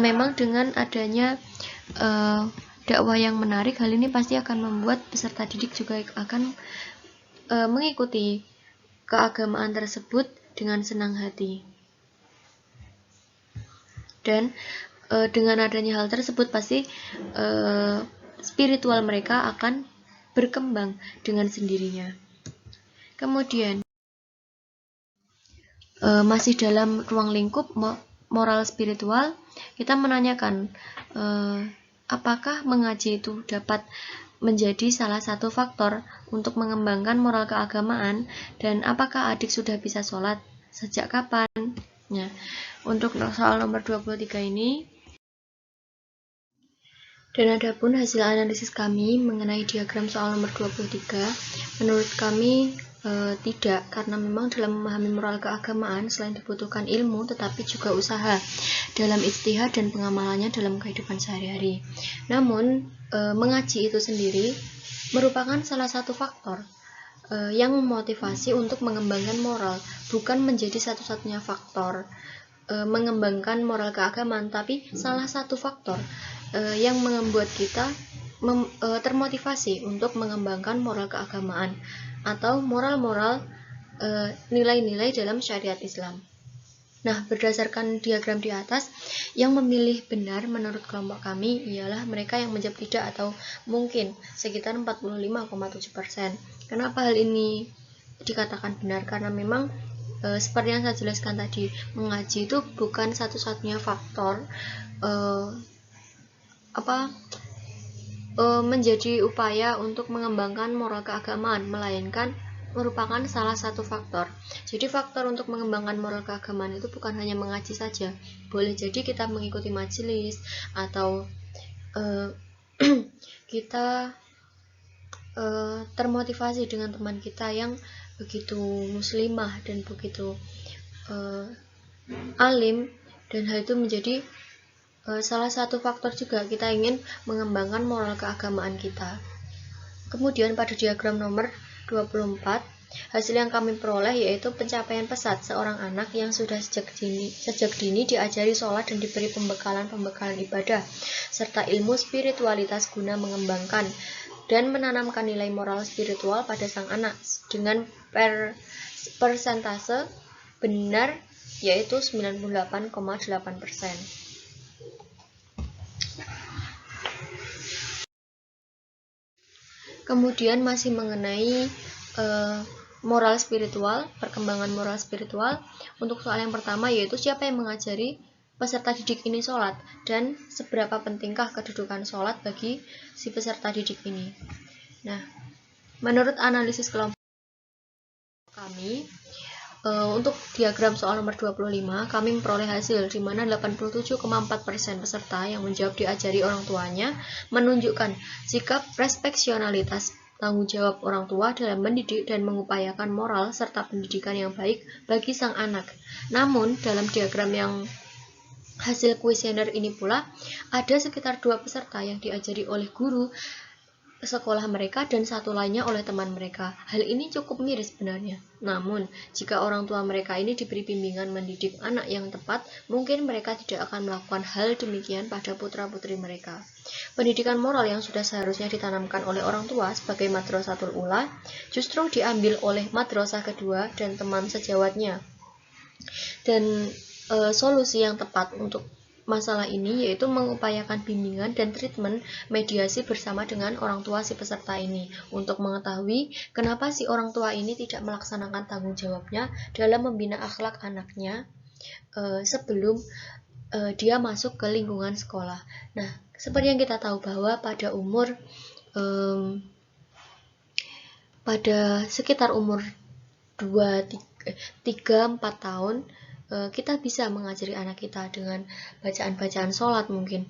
Speaker 1: memang dengan adanya dakwah yang menarik, hal ini pasti akan membuat peserta didik juga akan mengikuti keagamaan tersebut dengan senang hati. Dan dengan adanya hal tersebut pasti spiritual mereka akan berkembang dengan sendirinya. Kemudian masih dalam ruang lingkup moral spiritual, kita menanyakan apakah mengaji itu dapat menjadi salah satu faktor untuk mengembangkan moral keagamaan, dan apakah adik sudah bisa sholat sejak kapan? Nah, untuk soal nomor 23 ini, dan adapun hasil analisis kami mengenai diagram soal nomor 23, menurut kami tidak, karena memang dalam memahami moral keagamaan selain dibutuhkan ilmu, tetapi juga usaha dalam ijtihad dan pengamalannya dalam kehidupan sehari-hari. Namun, mengaji itu sendiri merupakan salah satu faktor yang memotivasi untuk mengembangkan moral, bukan menjadi satu-satunya faktor mengembangkan moral keagamaan, tapi salah satu faktor yang membuat kita termotivasi untuk mengembangkan moral keagamaan atau moral-moral nilai-nilai dalam syariat Islam. Nah, berdasarkan diagram di atas, yang memilih benar menurut kelompok kami ialah mereka yang menjawab tidak atau mungkin, sekitar 45,7%. Kenapa hal ini dikatakan benar? Karena memang seperti yang saya jelaskan tadi, mengaji itu bukan satu-satunya faktor menjadi upaya untuk mengembangkan moral keagamaan, melainkan merupakan salah satu faktor. Jadi faktor untuk mengembangkan moral keagamaan itu bukan hanya mengaji saja. Boleh jadi kita mengikuti majelis atau kita termotivasi dengan teman kita yang begitu muslimah dan begitu alim, dan hal itu menjadi salah satu faktor juga kita ingin mengembangkan moral keagamaan kita. Kemudian pada diagram nomor 24, hasil yang kami peroleh yaitu pencapaian pesat seorang anak yang sudah sejak dini diajari sholat dan diberi pembekalan ibadah serta ilmu spiritualitas guna mengembangkan dan menanamkan nilai moral spiritual pada sang anak dengan persentase benar yaitu 98,8%. Kemudian masih mengenai moral spiritual, perkembangan moral spiritual. Untuk soal yang pertama yaitu siapa yang mengajari peserta didik ini sholat dan seberapa pentingkah kedudukan sholat bagi si peserta didik ini. Nah, menurut analisis kelompok kami, untuk diagram soal nomor 25, kami memperoleh hasil di mana 87,4% peserta yang menjawab diajari orang tuanya menunjukkan sikap respeksionalitas tanggung jawab orang tua dalam mendidik dan mengupayakan moral serta pendidikan yang baik bagi sang anak. Namun, dalam diagram yang hasil kuesioner ini pula, ada sekitar 2 peserta yang diajari oleh guru sekolah mereka dan satu lainnya oleh teman mereka. Hal ini cukup miris sebenarnya. Namun, jika orang tua mereka ini diberi bimbingan mendidik anak yang tepat, mungkin mereka tidak akan melakukan hal demikian pada putra-putri mereka. Pendidikan moral yang sudah seharusnya ditanamkan oleh orang tua sebagai madrasatul ula, justru diambil oleh madrasah kedua dan teman sejawatnya. Dan solusi yang tepat untuk masalah ini, yaitu mengupayakan bimbingan dan treatment mediasi bersama dengan orang tua si peserta ini untuk mengetahui kenapa si orang tua ini tidak melaksanakan tanggung jawabnya dalam membina akhlak anaknya sebelum dia masuk ke lingkungan sekolah. Nah, seperti yang kita tahu bahwa pada sekitar umur 3-4 tahun kita bisa mengajari anak kita dengan bacaan-bacaan sholat mungkin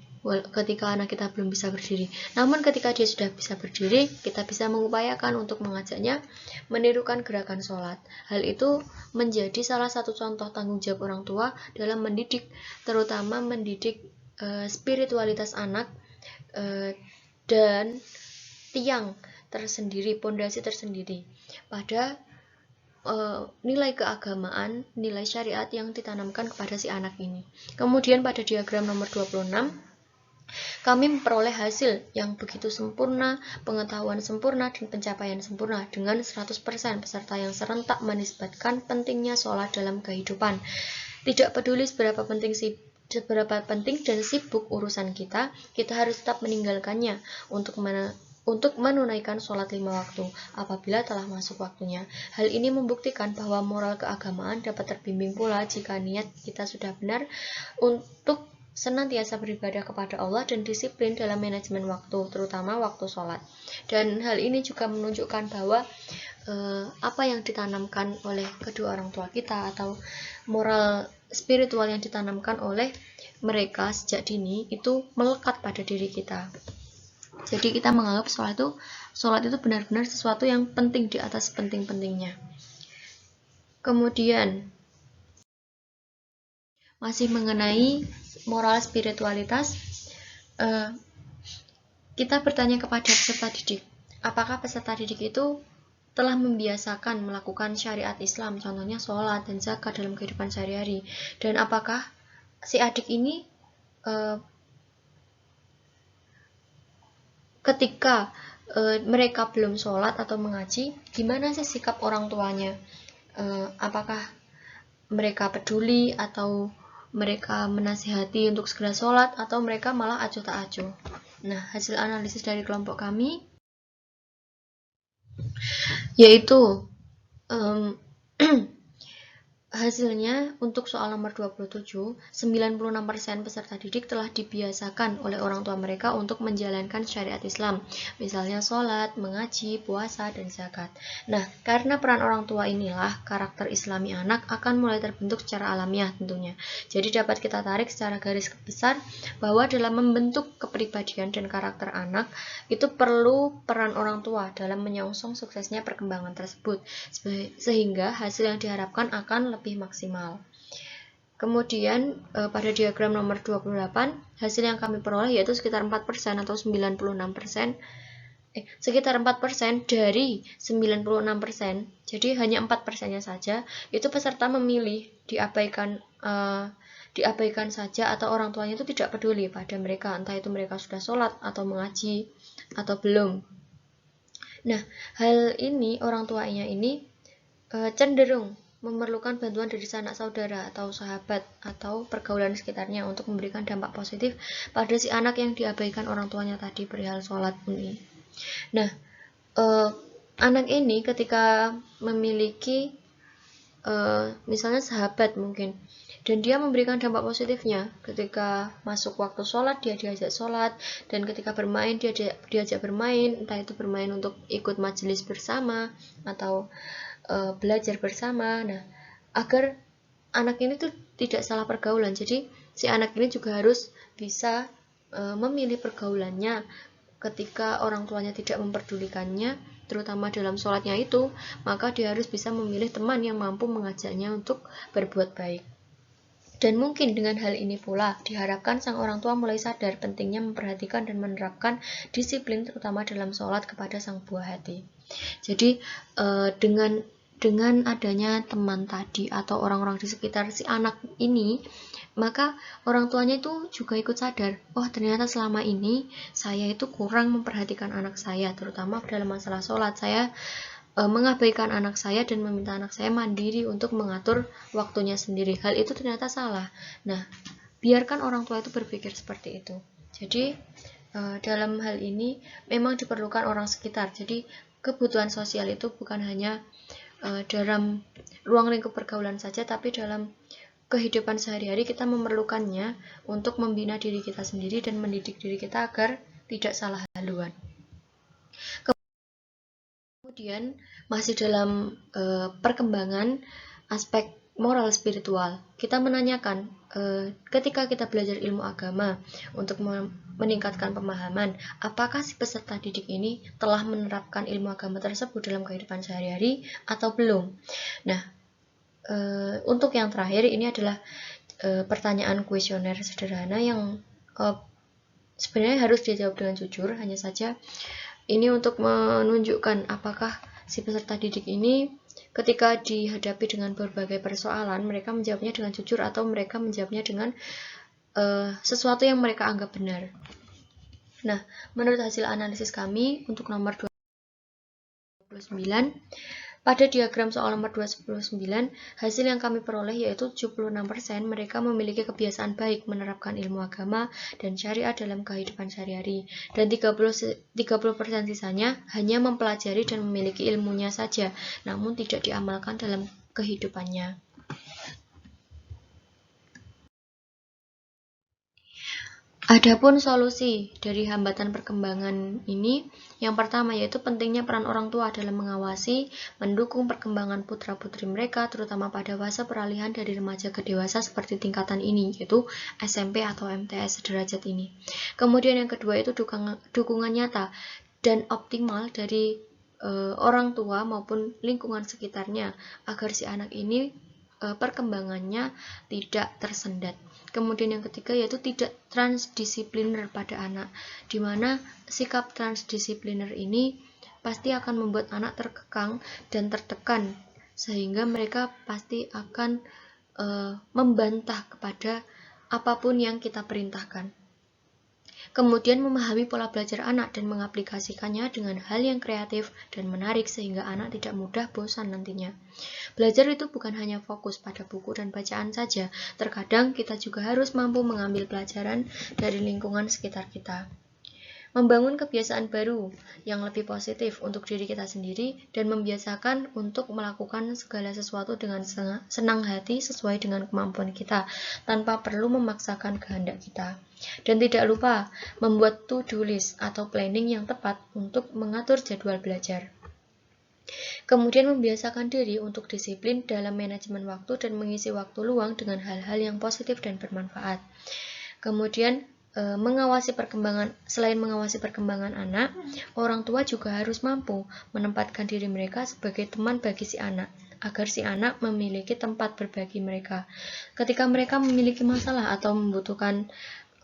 Speaker 1: ketika anak kita belum bisa berdiri. Namun ketika dia sudah bisa berdiri, kita bisa mengupayakan untuk mengajaknya menirukan gerakan sholat. Hal itu menjadi salah satu contoh tanggung jawab orang tua dalam mendidik, terutama mendidik spiritualitas anak dan tiang tersendiri, pondasi tersendiri pada nilai keagamaan, nilai syariat yang ditanamkan kepada si anak ini. Kemudian pada diagram nomor 26, kami memperoleh hasil yang begitu sempurna, pengetahuan sempurna, dan pencapaian sempurna dengan 100% peserta yang serentak menisbatkan pentingnya sholat dalam kehidupan. Tidak peduli seberapa penting dan sibuk urusan kita harus tetap meninggalkannya untuk menunaikan sholat 5 waktu apabila telah masuk waktunya. Hal ini membuktikan bahwa moral keagamaan dapat terbimbing pula jika niat kita sudah benar untuk senantiasa beribadah kepada Allah dan disiplin dalam manajemen waktu, terutama waktu sholat. Dan hal ini juga menunjukkan bahwa apa yang ditanamkan oleh kedua orang tua kita atau moral spiritual yang ditanamkan oleh mereka sejak dini itu melekat pada diri kita. Jadi kita menganggap sholat itu benar-benar sesuatu yang penting di atas penting-pentingnya. Kemudian masih mengenai moral spiritualitas, kita bertanya kepada peserta didik, apakah peserta didik itu telah membiasakan melakukan syariat Islam, contohnya sholat dan zakat dalam kehidupan sehari-hari, dan apakah si adik ini ketika mereka belum sholat atau mengaji, gimana sih sikap orang tuanya? Apakah mereka peduli atau mereka menasihati untuk segera sholat atau mereka malah acuh tak acuh? Nah, hasil analisis dari kelompok kami yaitu hasilnya untuk soal nomor 27, 96% peserta didik telah dibiasakan oleh orang tua mereka untuk menjalankan syariat Islam, misalnya sholat, mengaji, puasa, dan zakat. Nah, karena peran orang tua inilah karakter Islami anak akan mulai terbentuk secara alamiah tentunya. Jadi dapat kita tarik secara garis besar bahwa dalam membentuk kepribadian dan karakter anak itu perlu peran orang tua dalam menyongsong suksesnya perkembangan tersebut, sehingga hasil yang diharapkan akan lebih maksimal. Kemudian pada diagram nomor 28, hasil yang kami peroleh yaitu sekitar 4% atau 96%, sekitar 4% dari 96%, jadi hanya 4%-nya saja itu peserta memilih diabaikan saja atau orang tuanya itu tidak peduli pada mereka, entah itu mereka sudah sholat atau mengaji atau belum. Nah, hal ini orang tuanya ini cenderung memerlukan bantuan dari sanak saudara atau sahabat atau pergaulan sekitarnya untuk memberikan dampak positif pada si anak yang diabaikan orang tuanya tadi perihal sholat ini. Nah, anak ini ketika memiliki misalnya sahabat mungkin, dan dia memberikan dampak positifnya ketika masuk waktu sholat dia diajak sholat, dan ketika bermain dia diajak bermain, entah itu bermain untuk ikut majelis bersama atau belajar bersama. Nah, agar anak ini tuh tidak salah pergaulan, jadi si anak ini juga harus bisa memilih pergaulannya ketika orang tuanya tidak memperdulikannya, terutama dalam sholatnya itu, maka dia harus bisa memilih teman yang mampu mengajaknya untuk berbuat baik. Dan mungkin dengan hal ini pula diharapkan sang orang tua mulai sadar pentingnya memperhatikan dan menerapkan disiplin terutama dalam sholat kepada sang buah hati. Jadi dengan adanya teman tadi atau orang-orang di sekitar si anak ini, maka orang tuanya itu juga ikut sadar, oh ternyata selama ini saya itu kurang memperhatikan anak saya, terutama dalam masalah sholat. Saya mengabaikan anak saya dan meminta anak saya mandiri untuk mengatur waktunya sendiri. Hal itu ternyata salah. Nah, biarkan orang tua itu berpikir seperti itu. Jadi dalam hal ini memang diperlukan orang sekitar. Jadi kebutuhan sosial itu bukan hanya dalam ruang lingkup pergaulan saja, tapi dalam kehidupan sehari-hari kita memerlukannya untuk membina diri kita sendiri dan mendidik diri kita agar tidak salah haluan. Kemudian masih dalam perkembangan aspek moral spiritual, kita menanyakan ketika kita belajar ilmu agama untuk meningkatkan pemahaman, apakah si peserta didik ini telah menerapkan ilmu agama tersebut dalam kehidupan sehari-hari atau belum. Nah, untuk yang terakhir ini adalah pertanyaan kuesioner sederhana yang sebenarnya harus dijawab dengan jujur. Hanya saja ini untuk menunjukkan apakah si peserta didik ini ketika dihadapi dengan berbagai persoalan, mereka menjawabnya dengan jujur atau mereka menjawabnya dengan sesuatu yang mereka anggap benar. Nah, menurut hasil analisis kami untuk nomor 29, pada diagram soal nomor 29, hasil yang kami peroleh yaitu 76% mereka memiliki kebiasaan baik menerapkan ilmu agama dan syariat dalam kehidupan sehari-hari, dan 30% sisanya hanya mempelajari dan memiliki ilmunya saja, namun tidak diamalkan dalam kehidupannya. Adapun solusi dari hambatan perkembangan ini, yang pertama yaitu pentingnya peran orang tua dalam mengawasi, mendukung perkembangan putra-putri mereka, terutama pada fase peralihan dari remaja ke dewasa seperti tingkatan ini, yaitu SMP atau MTS sederajat ini. Kemudian yang kedua itu dukungan nyata dan optimal dari orang tua maupun lingkungan sekitarnya agar si anak ini perkembangannya tidak tersendat. Kemudian yang ketiga yaitu tidak transdisipliner pada anak, di mana sikap transdisipliner ini pasti akan membuat anak terkekang dan tertekan, sehingga mereka pasti akan membantah kepada apapun yang kita perintahkan. Kemudian memahami pola belajar anak dan mengaplikasikannya dengan hal yang kreatif dan menarik sehingga anak tidak mudah bosan nantinya. Belajar itu bukan hanya fokus pada buku dan bacaan saja, terkadang kita juga harus mampu mengambil pelajaran dari lingkungan sekitar kita. Membangun kebiasaan baru yang lebih positif untuk diri kita sendiri dan membiasakan untuk melakukan segala sesuatu dengan senang hati sesuai dengan kemampuan kita tanpa perlu memaksakan kehendak kita. Dan tidak lupa membuat to-do list atau planning yang tepat untuk mengatur jadwal belajar. Kemudian membiasakan diri untuk disiplin dalam manajemen waktu dan mengisi waktu luang dengan hal-hal yang positif dan bermanfaat. Kemudian selain mengawasi perkembangan anak, orang tua juga harus mampu menempatkan diri mereka sebagai teman bagi si anak, agar si anak memiliki tempat berbagi mereka. Ketika mereka memiliki masalah atau membutuhkan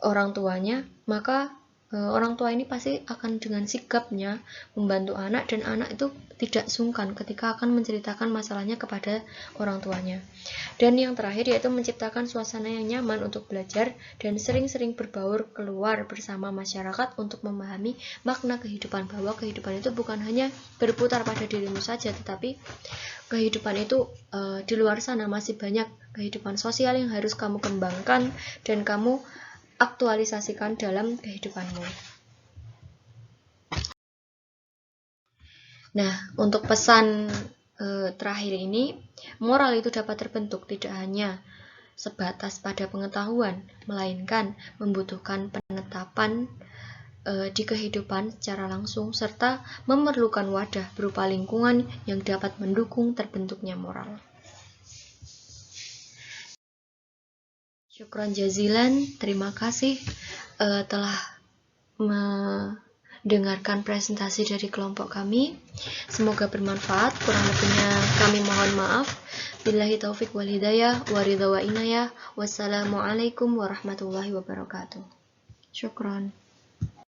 Speaker 1: orang tuanya, maka orang tua ini pasti akan dengan sigapnya membantu anak, dan anak itu tidak sungkan ketika akan menceritakan masalahnya kepada orang tuanya. Dan yang terakhir yaitu menciptakan suasana yang nyaman untuk belajar dan sering-sering berbaur keluar bersama masyarakat untuk memahami makna kehidupan, bahwa kehidupan itu bukan hanya berputar pada dirimu saja, tetapi kehidupan itu di luar sana masih banyak kehidupan sosial yang harus kamu kembangkan dan kamu aktualisasikan dalam kehidupanmu. Nah, untuk pesan terakhir ini, moral itu dapat terbentuk tidak hanya sebatas pada pengetahuan, melainkan membutuhkan penetapan di kehidupan secara langsung, serta memerlukan wadah berupa lingkungan yang dapat mendukung terbentuknya moral. Syukron jazilan, terima kasih telah mendengarkan presentasi dari kelompok kami. Semoga bermanfaat, kurang lebihnya kami mohon maaf. Billahi taufik wal hidayah, wa ridha wa inayah. Wassalamualaikum warahmatullahi wabarakatuh. Syukron.